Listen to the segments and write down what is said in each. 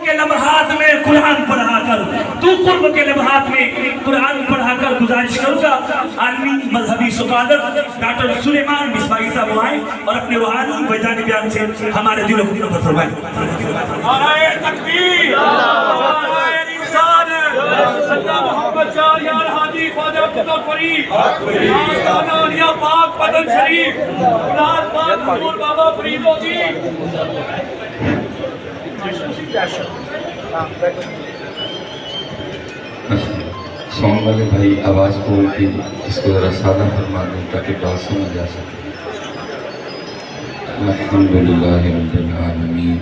کے لمحات میں قرآن پڑھا کر، تو قرب کے لمحات میں قرآن پڑھا کر گزارش کروں گا عالمی مذہبی سکالر ڈاکٹر سلیمان مصباحی صاحب آئیں اور اپنے روحانی وجدانی بیان سے ہمارے دلوں کو نور فرمائیں۔ نعرہ تکبیر، نعرہ رسالت، اللہ محمد جان یار حاجی خواجہ عبداللہ فرید، آستانہ علیہ پاک بدن شریف، اولاد پاک حضور بابا فرید ہوگی۔ سونگ والے بھائی آواز بول کے اس کو ذرا سادہ فرما دیں تاکہ بات سمجھ جا سکے۔ الحمدللہ رب العالمین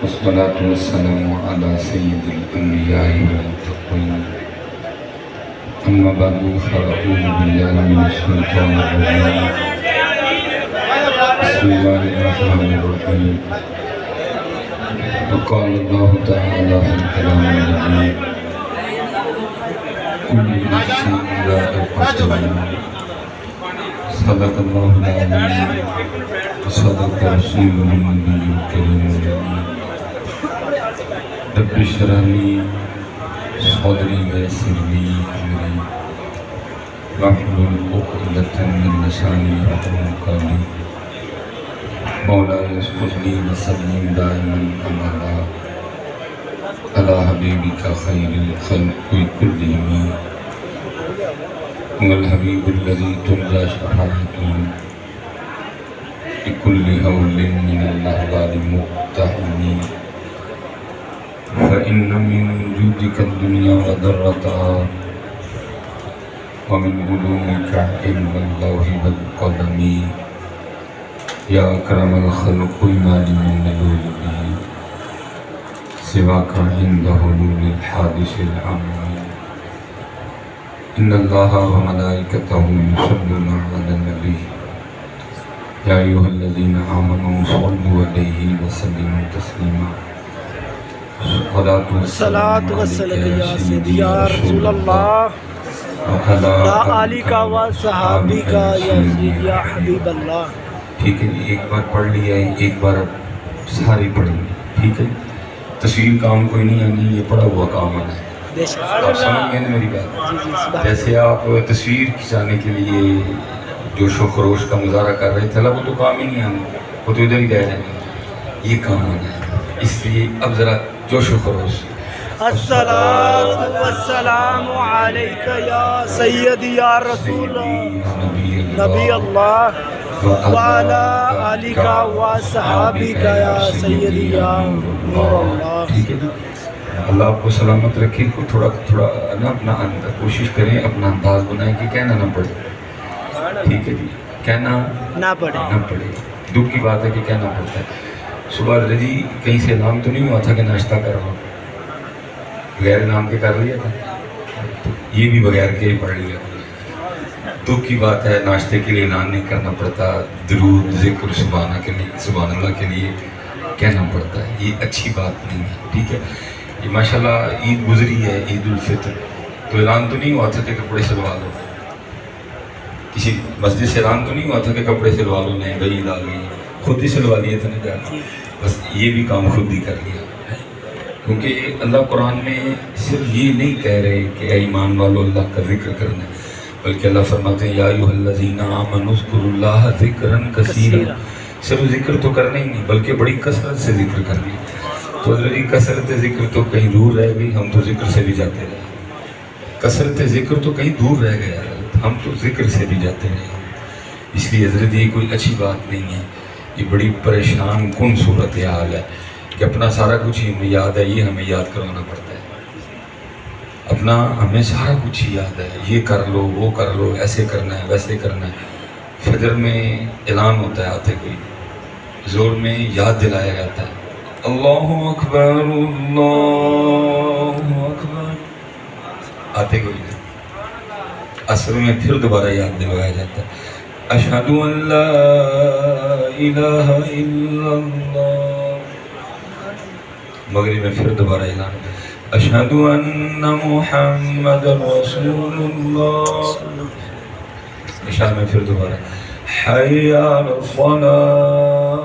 والصلاة والسلام علی سید الانبیاء والمتقین اما بعد فاعوذ باللہ من الشیطان الرجیم بسم اللہ الرحمن الرحیم وقال اللہ تعالی فی الکلام المجید کل نفس ذائقۃ الموت صدق اللہ العظیم وصدق رسولہ النبی الکریم الامین رب اشرح لی صدری ویسر لی امری واحلل عقدۃ من لسانی یفقهوا قولی مولاي اصلح لي وسلم دائما ابدا على حبيبك خير الخلق كلهم هو الحبيب الذي ترجى شفاعته بكل هول من الاحوال مقتحم فإن من جودك الدنيا وضرتها ومن علومك علم اللوح والقلم یا اکرم الخلق ما لي من نلوذ به سواك عند حلول الحادث العام ان الله وملائكته يصلون على النبي يا ايها الذين امنوا صلوا عليه وسلموا تسليما الصلاة والسلام یا سیدی یا رسول اللہ لا آلی کا و صحابی کا یا سیدی یا حبیب اللہ۔ ٹھیک ہے جی، ایک بار پڑھ لیا ہے، ایک بار اب ساری پڑھیں گے، ٹھیک ہے جی۔ تصویر کام کوئی نہیں آنی، یہ پڑھا ہوا کام آنا ہے۔ آپ سمجھ گئے نا میری بات؟ جیسے آپ تصویر کھنچانے کے لیے جوش و خروش کا مظاہرہ کر رہے تھے، وہ تو کام ہی نہیں آنا، وہ تو ادھر ہی رہ جائیں گے، یہ کام آنا ہے۔ اس لیے اب ذرا جوش و خروش۔ الصلاة والسلام علیکہ یا سیدی یا رسول نبی اللہ وعلا آلکہ و صحابیکہ یا سیدی یا نور اللہ۔ ٹھیک ہے جی، اللہ آپ کو سلامت رکھے۔ تھوڑا تھوڑا نا اپنا کوشش کریں، اپنا انداز بنائیں کہ کہنا نہ پڑے، ٹھیک ہے جی، کہنا نہ پڑے۔ دکھ کی بات ہے کہ کہنا پڑتا ہے۔ صبح رجی کہیں سے اعلان تو نہیں ہوا تھا کہ ناشتہ کر رہا ہوں، بغیر نام کے کر لیا تھا، یہ بھی بغیر کے ہی پڑھ لیا۔ دکھ کی بات ہے، ناشتے کے لیے اعلان نہیں کرنا پڑتا، درود ذکر سبحان اللہ کے لیے کہنا پڑتا ہے، یہ اچھی بات نہیں ہے، ٹھیک ہے۔ یہ ماشاءاللہ عید گزری ہے، عید الفطر، تو اعلان تو نہیں ہوا تھا کہ کپڑے سلوا لو، کسی مسجد سے اعلان تو نہیں ہوا تھا کہ کپڑے سلوا لو، نہیں بھائی عید آ گئی، خود ہی سلوا لیے تھے نا جا کے، بس یہ بھی کام خود ہی کر لیا۔ کیونکہ اللہ قرآن میں صرف یہ نہیں کہہ رہے کہ اے ایمان والو اللہ کا ذکر کرنا ہے، بلکہ اللہ فرماتے ہیں یا ایھا الذین آمنوا اذکروا اللہ ذکرا کثیرا، صرف ذکر تو کرنا ہی نہیں بلکہ بڑی کثرت سے ذکر کرنا ہے۔ تو حضرت کثرت ذکر تو کہیں دور رہ گئی، ہم تو ذکر سے بھی جاتے رہے، کثرت ذکر تو کہیں دور رہ گیا، ہم تو ذکر سے بھی جاتے رہے۔ اس لیے حضرت یہ کوئی اچھی بات نہیں ہے، یہ بڑی پریشان کن صورتحال ہے کہ اپنا سارا کچھ ہی ہمیں یاد ہے، یہ ہمیں یاد کروانا پڑتا ہے، اپنا ہمیں سارا کچھ ہی یاد ہے، یہ کر لو وہ کر لو، ایسے کرنا ہے ویسے کرنا ہے۔ فجر میں اعلان ہوتا ہے آتے کوئی، زور میں یاد دلایا جاتا ہے اللہ اکبر اللہ اکبر، آتے کوئی نہیں، عصر میں پھر دوبارہ یاد دلوایا جاتا ہے اشہد ان لا الہ الا اللہ، مغرب میں پھر دوبارہ اعلان اشہد ان محمد رسول اللہ، عشاء میں پھر دوبارہ حی علی الصلاۃ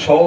100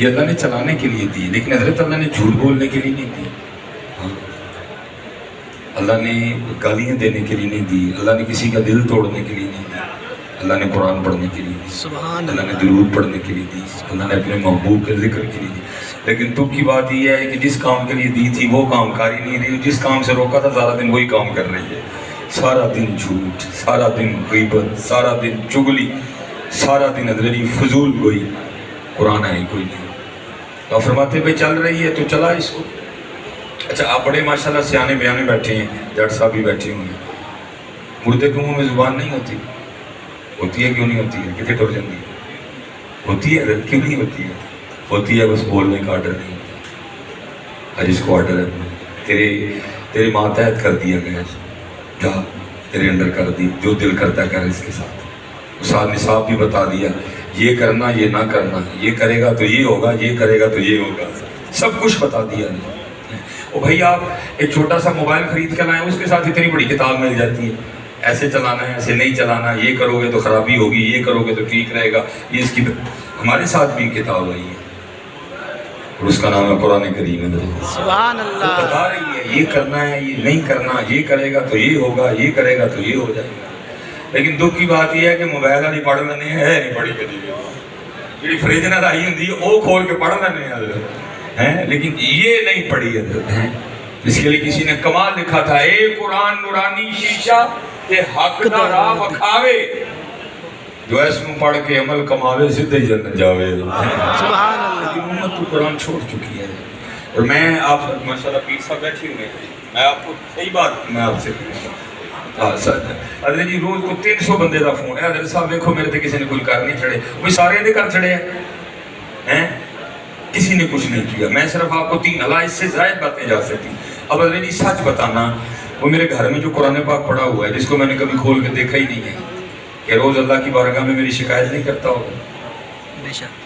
یہ اللہ نے چلانے کے لیے دی، لیکن حضرت اللہ نے جھوٹ بولنے کے لیے نہیں دی. ہاں اللہ نے گالیاں دینے کے لیے نہیں دی، اللہ نے کسی کا دل توڑنے کے لیے نہیں دی، اللہ نے قرآن پڑھنے کے لیے دی، اللہ نے درود پڑھنے کے لیے دی، اللہ نے اپنے محبوب کے ذکر کے لیے دی. لیکن دکھ کی بات یہ ہے کہ جس کام کے لیے دی تھی وہ کام کر ہی نہیں رہی، جس کام سے روکا تھا سارا دن وہی کام کر رہی ہے. سارا دن جھوٹ، سارا دن غیبت، سارا دن چگلی، سارا دن حضرت فضول گوئی. قرآن ہے کوئی نہیں. تو فرماتے بھائی چل رہی ہے تو چلا اس کو. اچھا آپ بڑے ماشاءاللہ سیانے بیانے بیٹھے ہیں، جٹ صاحب بھی بیٹھے ہوئے ہیں. مردے کے منہ میں زبان نہیں ہوتی؟ ہوتی ہے کیوں نہیں ہوتی ہے؟ کتنے ٹر جاتی ہے؟ ہوتی ہے حضرت، کیوں نہیں ہوتی ہے؟ ہوتی ہے بس بولنے کا آرڈر نہیں ہوتا. جس کو آرڈر ہے تیرے ماتحت کر دیا گیا، جا تیرے اندر کر دی، جو دل کرتا ہے کر اس کے ساتھ. استاد نصاب بھی بتا دیا، یہ کرنا یہ نہ کرنا، یہ کرے گا تو یہ ہوگا، یہ کرے گا تو یہ ہوگا، سب کچھ بتا دیا. او بھائی آپ ایک چھوٹا سا موبائل خرید کر لائیں، اس کے ساتھ اتنی بڑی کتاب مل جاتی ہے. ایسے چلانا ہے، ایسے نہیں چلانا، یہ کرو گے تو خرابی ہوگی، یہ کرو گے تو ٹھیک رہے گا. یہ اس کی ہمارے ساتھ بھی کتاب آئی ہے اور اس کا نام ہے قرآن کریم. سبحان اللہ. بتا رہی ہے یہ کرنا ہے یہ نہیں کرنا، یہ کرے گا تو یہ ہوگا، یہ کرے گا تو یہ ہو جائے گا. لیکن دکھ کی بات یہ ہے کہ موبائل والی پڑھ لینے ہے نہیں پڑھی کبھی جی فریج نہ آئی ہوں وہ کھول کے پڑھ لینے ہیں، لیکن یہ نہیں پڑھی حضرت ہیں. اس کے لیے کسی نے کمال لکھا تھا، اے قرآن نورانی شیشہ تے حق دا راہ بکھاوے، جو اس میں پڑھ کے عمل کماوے سدھے جنت جاوے. سبحان اللہ. امت تو قرآن چھوڑ چکی ہے. اور میں آپ ماشاءاللہ پیر صاحب بیٹھے ہوئے ہیں، میں آپ کو صحیح بات میں آپ سے حضرت جی روز کو 300 بندے دا فون ہے. حضرت صاحب دیکھو میرے تے کسی نے کوئی کر نہیں چھڑے، وہ سارے دے کر چھڑے ہیں، کسی نے کچھ نہیں کیا. میں صرف آپ کو 3 اللہ اس سے زائد باتیں جا سکتی. اب حضرت جی سچ بتانا، وہ میرے گھر میں جو قرآن پاک پڑھا ہوا ہے جس کو میں نے کبھی کھول کے دیکھا ہی نہیں ہے، کہ روز اللہ کی بارگاہ میں میری شکایت نہیں کرتا ہوگا. بے شک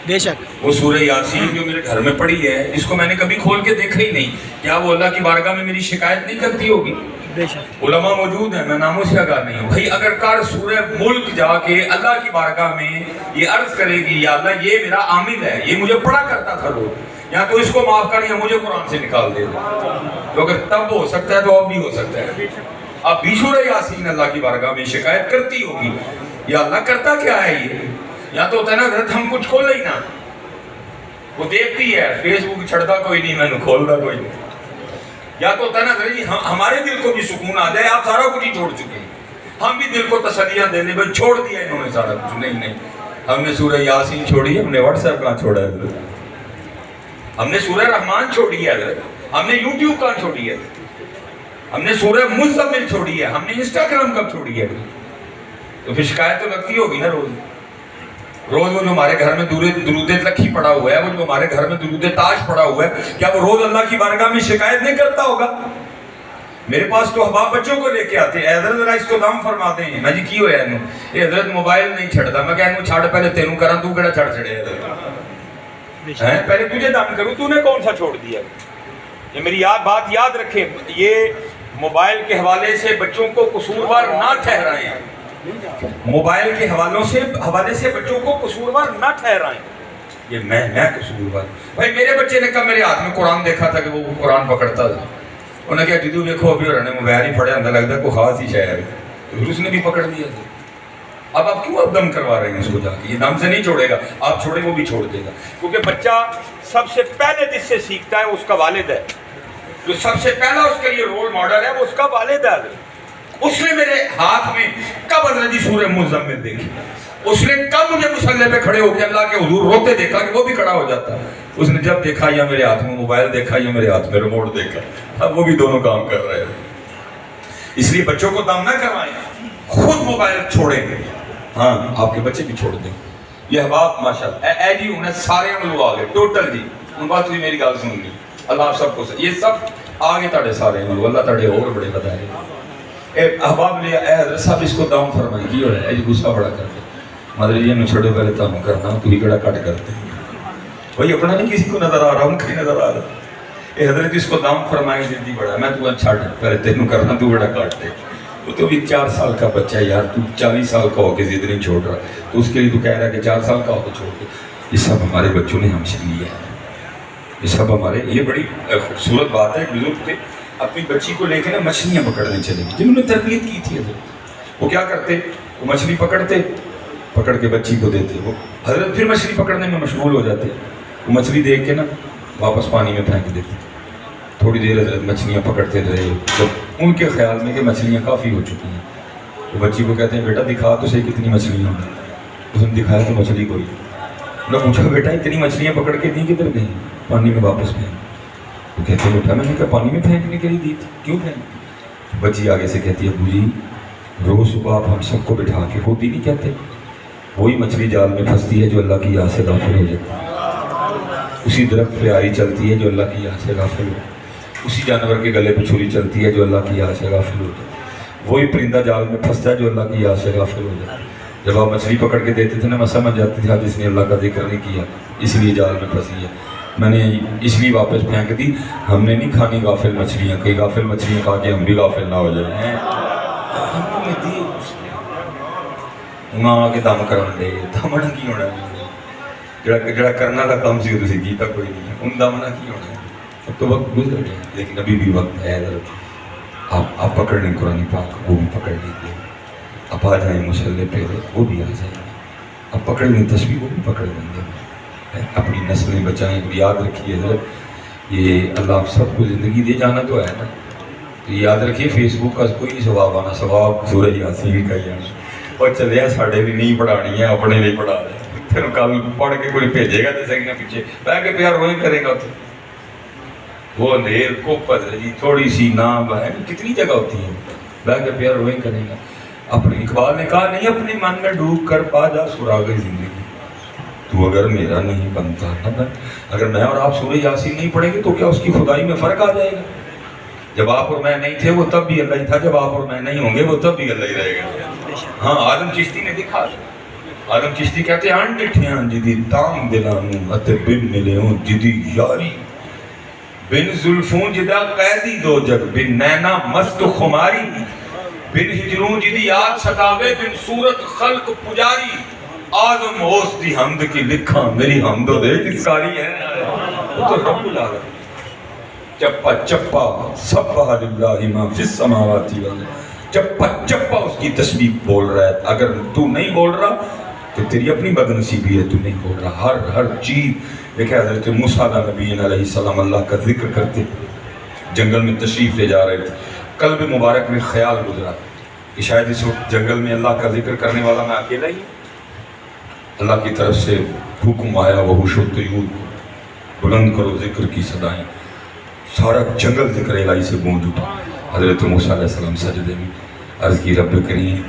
بے شک. وہ سورہ یاسین جو میرے گھر میں پڑھی ہے جس کو میں نے کبھی کھول کے دیکھا ہی نہیں، کیا وہ اللہ کی بارگاہ میں میری شکایت نہیں کرتی ہوگی؟ بے شک. علماء موجود ہیں، میں ناموں سے آگاہ نہیں ہوں. بھائی اگر کار سورہ ملک جا کے اللہ کی بارگاہ میں یہ عرض کرے گی یا اللہ یہ میرا عامل ہے، یہ مجھے پڑھا کرتا تھا روز، یا تو اس کو معاف کر یا مجھے قرآن سے نکال دے دو. تو اگر تب ہو سکتا ہے تو اب بھی ہو سکتا ہے. اب بھی سورہ یاسین اللہ کی بارگاہ میں شکایت کرتی ہوگی، یا اللہ کرتا کیا ہے یہ؟ یا تو ہوتا ہے نا حضرت ہم کچھ کھولے ہی نہ، وہ دیکھتی ہے فیس بک چھڑتا کوئی نہیں، میں نے کھولتا کوئی نہیں. یا تو ہوتا ہے نا حضرت جی ہمارے دل کو بھی سکون آ جائے، آپ سارا کچھ ہی چھوڑ چکے ہیں، ہم بھی دل کو تسلیاں دینے بھائی چھوڑ دیا انہوں نے سارا کچھ. نہیں ہم نے سورہ یاسین چھوڑی ہے، ہم نے واٹس ایپ کہاں چھوڑا ہے حضرت، ہم نے سورہ رحمان چھوڑی ہے حضرت، ہم نے یوٹیوب کہاں چھوڑی ہے، ہم نے سورہ مزمل چھوڑی ہے، ہم نے انسٹاگرام کب چھوڑی ہے. تو پھر شکایت تو لگتی ہوگی نا روز روز. وہ جو ہمارے گھر میں درود لکھی پڑا ہوا ہے، وہ جو ہمارے گھر میں درود تاج پڑا ہوا ہے، کیا وہ روز اللہ کی بارگاہ میں شکایت نہیں کرتا ہوگا؟ میرے پاس تو احباب بچوں کو لے کے آتے ہیں، حضرت ذرا اس کو دم فرماتے ہیں. میں جی کی ہویا ہے یہ حضرت موبائل نہیں چھڑتا. میں کہوں چھڑ پہلے تینوں کراں، تو کیڑا چھڑ چھڑے ہے، پہلے تجھے دم کروں، تو نے کون سا چھوڑ دیا؟ یہ میری بات یاد رکھیں، یہ موبائل کے حوالے سے بچوں کو قصوروار نہ ٹھہرائیں، موبائل کے حوالے سے بچوں کو قصوروار نہ ٹھہرائیں. یہ میں قصوروار؟ بھائی میرے بچے نے کہا میرے ہاتھ میں قرآن دیکھا تھا کہ وہ قرآن پکڑتا تھا، انہوں نے کہا جدو دیکھو ابھی اور موبائل ہی پڑھے، اندر لگتا ہے کوئی خاص ہی شاید ہے، تو اس نے بھی پکڑ لیا تھا. اب آپ کیوں اب دم کروا رہے ہیں اس کو جا کے؟ یہ دم سے نہیں چھوڑے گا، آپ چھوڑیں وہ بھی چھوڑ دے گا. کیونکہ بچہ سب سے پہلے جس سے سیکھتا ہے اس کا والد ہے، جو سب سے پہلا اس کے لیے رول ماڈل ہے وہ اس کا والد ہے. اس نے میرے ہاتھ میں کب حضرت جی سورہ مزمل دیکھی، اس نے کب مجھے مصلی پہ کھڑے ہو کے اللہ کے حضور روتے دیکھا کہ وہ بھی کھڑا ہو جاتا. اس نے جب دیکھا یا میرے ہاتھ میں موبائل دیکھا یا میرے ہاتھ میں ریموٹ دیکھا، اب وہ بھی دونوں کام کر رہے ہیں. اس لیے بچوں کو دم نہ کروائیں، خود موبائل چھوڑیں گے، ہاں آپ کے بچے بھی چھوڑ دیں. یہ احباب ماشاءاللہ اے جی انہیں سارے عمل آ گئے ٹوٹل جی. ان بات بھی میری گل سن لی، اللہ آپ سب کو یہ سب آگے تاڑے سارے عمل، اللہ تاڑے اور بڑے بتائے. احباب لیا اے حضرت صاحب اس کو دام فرمائیں کی ہو رہا ہے جی، غصہ بڑا کرتے مدر جی انہوں چھوڑے پہلے تم کرنا تو ہی کڑا کٹ کرتے بھائی اپنا نہیں کسی کو نظر آ رہا ان کی نظر آ رہا. اے حضرت اس کو دام فرمائیں جلدی بڑا، میں تو چھاڑ پہلے تینوں کرنا تو بڑا کاٹ دے. وہ تو بھی 4 سال کا بچہ ہے یار، تو 40 سال کا ہو کے ضد نہیں چھوڑ رہا، تو اس کے لیے تو کہہ رہا ہے کہ 4 سال کا ہو کے چھوڑ دے. یہ سب ہمارے بچوں نے ہم سے لیا ہے، یہ سب ہمارے، یہ بڑی خوبصورت بات ہے. ایک بزرگ تھے اپنی بچی کو لے کے نا مچھلیاں پکڑنے چلے گئے، جنہوں نے تربیت کی تھی حضرت. وہ کیا کرتے، وہ مچھلی پکڑتے، پکڑ کے بچی کو دیتے، وہ حضرت پھر مچھلی پکڑنے میں مشغول ہو جاتے. وہ مچھلی دیکھ کے نا واپس پانی میں پھینک دیتے. تھوڑی دیر حضرت مچھلیاں پکڑتے رہے، جب ان کے خیال میں کہ مچھلیاں کافی ہو چکی ہیں تو بچی کو کہتے ہیں بیٹا دکھا تو صحیح کتنی مچھلیاں ہیں. اس نے دکھایا تو مچھلی کوئی. انہوں نے پوچھا بیٹا اتنی مچھلیاں پکڑ کے دی کدھر گئی؟ پانی میں واپس پھینک. تو کہتے ہیں بیٹا میں نے کہا پانی میں پھینکنے کے لیے دی تھی، کیوں پھینک؟ بچی آگے سے کہتی ہے ابو جی روز صبح آپ ہم سب کو بٹھا کے ہوتی نہیں کہتے وہی مچھلی جال میں پھنستی ہے جو اللہ کی یاد سے غافل ہو جاتی ہے، اسی درخت پہ آری چلتی ہے جو اللہ کی یاد سے غافل ہو، اسی جانور کے گلے پہ چھری چلتی ہے جو اللہ کی یاد سے غافل ہو جائے، وہی پرندہ جال میں پھنستا ہے جو اللہ کی یاد سے غافل ہو جائے. جب آپ مچھلی پکڑ کے دیتے تھے نا میں سمجھ جاتی تھی آج اس نے اللہ کا ذکر نہیں کیا اس لیے جال میں پھنسی ہے، میں نے اس لیے واپس پھینک دی. ہم نے نہیں کھانی غافل مچھلیاں، کئی غافل مچھلیاں کھا کے ہم بھی غافل نہ ہو جائیں. وہاں آ کے دم کران دے دمنا کی ہونا جڑا کرنا تھا کم سی تسی کیتا کوئی نہیں، ان دمنا کی ہونا ہے. اب تو وقت گزر گیا لیکن ابھی بھی وقت ہے حضرت. آپ پکڑ لیں قرآن پاک وہ بھی پکڑ لیجیے، آپ آ جائیں مسلح پہ وہ بھی آ جائیں گے، آپ پکڑ لیں تسبیح وہ بھی پکڑ لیں گے. اپنی نسلیں بچائیں. یاد رکھیے حضرت یہ اللہ آپ سب کو زندگی دے جانا تو ہے نا، تو یاد رکھیے فیس بک کا کوئی نہیں ثواب آنا، ثواب سورہ یاسین کا ہی آنا. اور چلے ہیں ساڑھے بھی نہیں پڑھانی ہے اپنے لیے پڑھا دیں، پھر کل پڑھ کے کوئی بھیجے گا تو سکنا پیچھے بہ کے پیار وہی کرے گا. وہ اندھیر کو پتہ جی تھوڑی سی نام ہے کتنی جگہ ہوتی ہے، بہ کے پیار وہی کرے گا. اپنے اقبال نے کہا نہیں اپنے من میں ڈوب کر پا جا سراغ زندگی، تو اگر میرا نہیں بنتا نہ بن. اگر میں اور آپ سورہ یاسین نہیں پڑھیں گے تو کیا اس کی خدائی میں فرق آ جائے گا؟ جب آپ اور میں نہیں تھے وہ تب بھی اللہ ہی تھا، جب آپ اور میں نہیں ہوں گے وہ تب بھی اللہ ہی رہے گا. ہاں عالم چشتی نے دکھا، عالم چشتی کہتے ہیں انڈٹھیاں جدی تام دلانوں اتے بن ملیوں جدی یاری، بن زلفوں جدا قیدی دو جگ، بن نینا مست خماری، بن ہجروں جدی یاد ستاوے، بن صورت خلق پجاری، آدم ہوس دی حمد کی لکھاں میری حمد و دے کی ساری ہے. وہ تو رب العالمین چپا چپا سبح للہ ما فی السماوات والارض، چپا چپا اس کی تسبیح بول رہا ہے. اگر تو نہیں بول رہا تو تیری اپنی بدنصیبی ہے، تو نہیں بول رہا. ہر چیز دیکھیں حضرت موسیٰ نبی علیہ السلام اللہ کا ذکر کرتے جنگل میں تشریف لے جا رہے تھے. قلب مبارک میں خیال گزرا کہ شاید اس وقت جنگل میں اللہ کا ذکر کرنے والا میں اکیلا ہی. اللہ کی طرف سے حکم آیا وحوش و طیور بلند کرو ذکر کی صدائیں. سارا جنگل ذکر الہی سے گونج اٹھا. حضرت موسیٰ علیہ السلام سجدے میں عرض کی رب کریم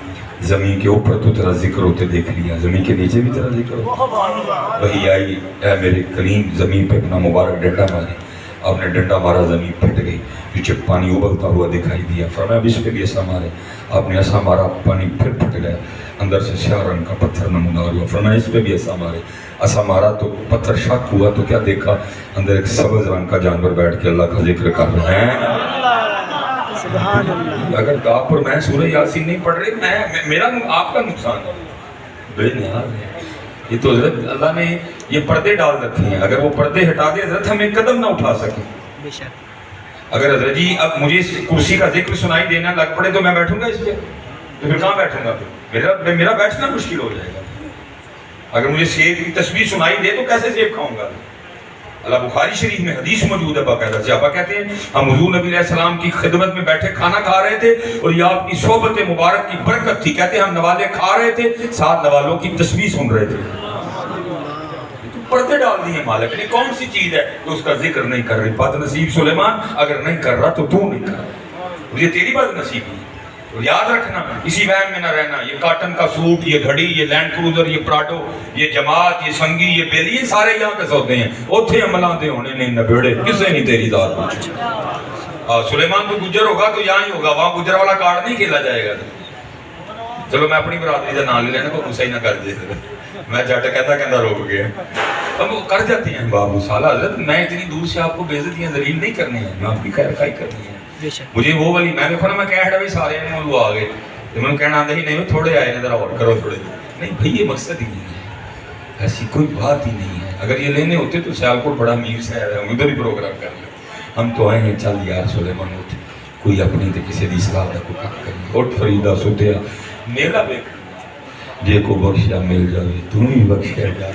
زمین کے اوپر تو تیرا ذکر ہوتے دیکھ لیا، زمین کے نیچے بھی تیرا ذکر ہوتا. وہی آئی اے میرے کریم زمین پہ اپنا مبارک ڈنڈا مارے. آپ نے ڈنڈا مارا زمین پھٹ گئی، پیچھے پانی ابلتا ہوا دکھائی دیا. فرمایا اب اس پہ بھی ایسا مارے. آپ نے ایسا مارا پانی پھر پھٹ گیا، اندر سے سیاہ رنگ کا پتھر نمودار ہوا. فرمایا اس پہ بھی ایسا مارے. ایسا مارا تو پتھر شک ہوا تو کیا دیکھا؟ اندر ایک سبز رنگ کا جانور بیٹھ کے اللہ کا ذکر کر رہے ہیں. سبحان اللہ. اگر آپ اور میں سورہ یاسین نہیں پڑھ رہے میرا آپ کا نقصان ہے بے نہاد ہے. یہ تو حضرت اللہ نے یہ پردے ڈال رکھے ہیں، اگر وہ پردے ہٹا دے حضرت ہم ایک قدم نہ اٹھا سکیں. بے شک. اگر حضرت جی اب مجھے اس کرسی کا ذکر سنائی دینا لگ پڑے تو میں بیٹھوں گا اس پہ؟ تو پھر کہاں بیٹھوں گا؟ میرا بیٹھنا مشکل ہو جائے گا. اگر مجھے سیب کی تسبیح سنائی دے تو کیسے سیب کھاؤں گا؟ اللہ بخاری شریف میں حدیث موجود ہے باقاعدہ. صحابہ کہتے ہیں ہم حضور نبی علیہ السلام کی خدمت میں بیٹھے کھانا کھا رہے تھے اور یہ آپ کی صحبت مبارک کی برکت تھی. کہتے ہیں ہم نوالے کھا رہے تھے، ساتھ نوالوں کی تسبیح سن رہے تھے. پردے ڈال دیے مالک نے. کون سی چیز ہے جو اس کا ذکر نہیں کر رہی؟ بد نصیب سلیمان اگر نہیں کر رہا تو نہیں کر رہا، یہ تیری بد نصیبی ہے. تو یاد رکھنا اسی وہم میں نہ رہنا. یہ کاٹن کا سوٹ، یہ گھڑی، یہ لینڈ کروزر، یہ پراڈو، یہ جماعت، یہ سنگی، یہ بیلی، یہ سارے یہاں کے سودے ہیں. اوتھے عملان دے ہونے نہیں نبیڑے کسے نہیں تیری ذات پوچھی. سلیمان تو گجر ہوگا تو یہاں ہی ہوگا، وہاں گجر والا کارڈ نہیں کھیلا جائے گا. چلو میں اپنی برادری کا نام لے لینا، کوئی صحیح نہ کر دے. میں جٹ کہتا روک گیا. اب وہ کر جاتے ہیں بابو سالہ حضرت میں اتنی دور سے آپ کو بےعزتیاں ذلیل نہیں کرنی ہیں، میں آپ کی خیر خواہی کرنی ہے. مجھے وہ والی میں دیکھو نا میں کہہ رہا بھائی سارے وہ آ گئے تو میں کہنا آتا ہی نہیں تھوڑے آئے نا ذرا اور کرو تھوڑے. نہیں بھائی یہ مقصد ہی نہیں ہے. ایسی کوئی بات ہی نہیں ہے. اگر یہ لینے ہوتے تو سیالکوٹ بڑا امیر شہر ہے, ادھر ہی پروگرام کر لیں. ہم تو آئے ہیں, چل یار سلیمان اٹھ, کوئی اپنی تو کسی دی صلاح کا کوئی کام کری, اٹھ فریدہ سوتیا میرا بے جے کو بخشا مل جاوے تم ہی بخشا جا.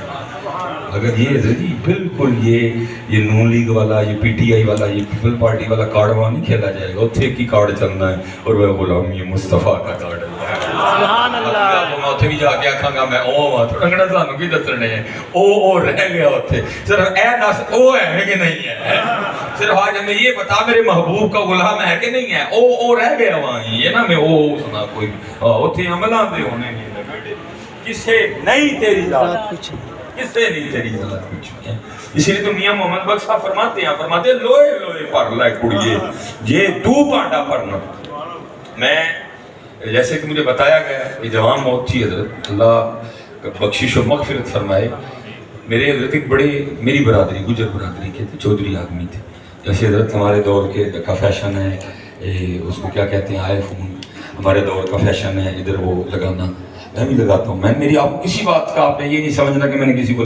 اگر یہ جی بالکل یہ نون لیگ والا, یہ پی ٹی آئی والا, یہ پیپل پارٹی والا کارڈ وہاں نہیں کھیلا جائے گا, اتھے کی کارڈ چلنا ہے, اور وہ غلامی مصطفیٰ کا کارڈ ہے. سبحان اللہ. میں اتھے بھی جا کے آکھاں گا میں او ہاں, تو رنگڑا سانو کی دسنے ہیں او رہ گیا اتھے, صرف اے دس او ہے کہ نہیں ہے, صرف آج ہمیں یہ بتا میرے محبوب کا غلام ہے کہ نہیں ہے, او رہ گیا وہاں. یہ نا میں او سنا کوئی اتھے عملہ دے ہونے نہیں لگے, کسے نہیں تیری ذات کچھ نہیں. کسے نہیں تیری ذات کچھ ہے. اسی لیے تو میاں محمد بخش صاحب فرماتے ہیں, فرماتے لوئے لوئے پر لائے کڑیے یہ تو پانڈا پرنا. میں جیسے کہ مجھے بتایا گیا کہ جوان موت تھی, حضرت اللہ بخشش و مغفرت فرمائے, میرے حضرت ایک بڑے میری برادری گجر برادری کے تھے, چودھری آدمی تھے. جیسے حضرت ہمارے دور کے کا فیشن ہے اس کو کیا کہتے ہیں, آئی فون, ہمارے دور کا فیشن ہے ادھر وہ لگانا, میں بھی لگاتا ہوں. میں میری آپ کسی بات کا آپ نے یہ نہیں سمجھنا کہ میں نے کسی کو